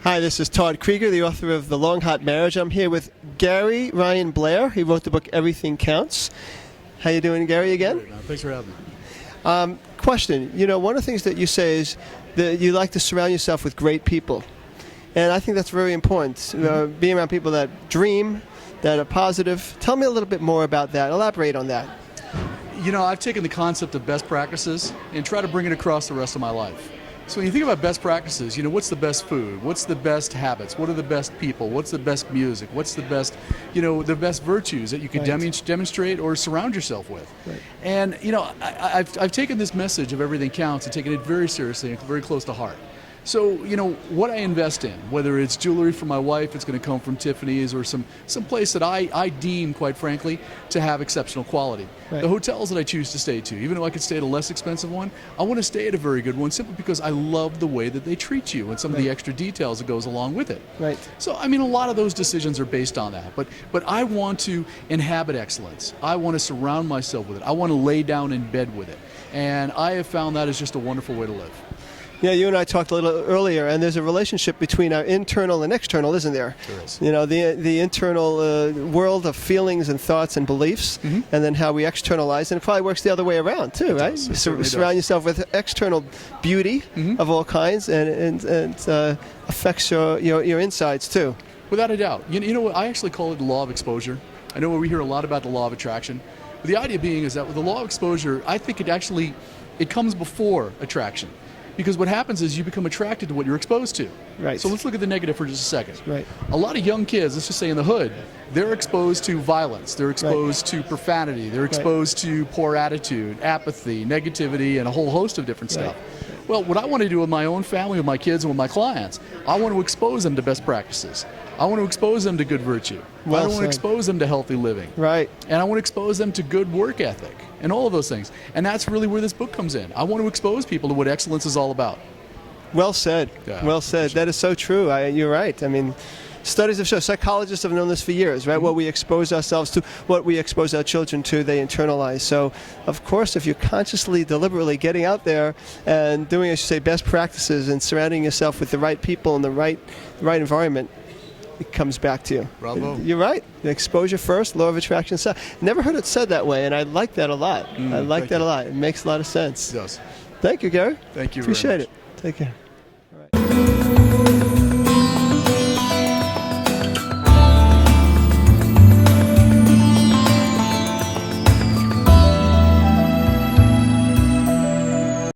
Hi, this is Todd Creager, the author of The Long Hot Marriage. I'm here with Ryan Blair. He wrote the book Everything Counts. How you doing, Gary, again? Great, man. Thanks for having me. Question. One of the things that you say is that you like to surround yourself with great people. And I think that's very important. Being around people that dream, that are positive. Tell me a little bit more about that. Elaborate on that. I've taken the concept of best practices and try to bring it across the rest of my life. So when you think about best practices, what's the best food? What's the best habits? What are the best people? What's the best music? What's the best, the best virtues that you can demonstrate or surround yourself with? Right. And, I've taken this message of everything counts and taken it very seriously and very close to heart. So, what I invest in, whether it's jewelry for my wife, it's going to come from Tiffany's or some place that I deem, quite frankly, to have exceptional quality. Right. The hotels that I choose to stay to, even though I could stay at a less expensive one, I want to stay at a very good one simply because I love the way that they treat you and some of the extra details that goes along with it. Right. So, a lot of those decisions are based on that. But I want to inhabit excellence. I want to surround myself with it. I want to lay down in bed with it. And I have found that is just a wonderful way to live. Yeah, you and I talked a little earlier, and there's a relationship between our internal and external, isn't there? There is. The internal world of feelings and thoughts and beliefs, and then how we externalize, and it probably works the other way around too, right? Surround yourself with external beauty of all kinds, and affects your insides too. Without a doubt. I actually call it the law of exposure. I know we hear a lot about the law of attraction. But the idea being is that with the law of exposure, I think it comes before attraction. Because what happens is you become attracted to what you're exposed to. Right. So let's look at the negative for just a second. Right. A lot of young kids, let's just say in the hood, they're exposed to violence, they're exposed to profanity, they're exposed to poor attitude, apathy, negativity, and a whole host of different stuff. Well, what I want to do with my own family, with my kids, and with my clients, I want to expose them to best practices. I want to expose them to good virtue. I want to expose them to healthy living. Right. And I want to expose them to good work ethic and all of those things. And that's really where this book comes in. I want to expose people to what excellence is all about. Well said. Yeah, well said. That is so true. You're right. Studies have shown, psychologists have known this for years, right? What we expose ourselves to, what we expose our children to, they internalize. So, of course, if you're consciously, deliberately getting out there and doing, as you say, best practices and surrounding yourself with the right people and the right environment, it comes back to you. Bravo. You're right. Exposure first, law of attraction second. Never heard it said that way, and I like that a lot. I like that a lot. It makes a lot of sense. It does. Thank you, Gary. Thank you very Appreciate much. it. Take care.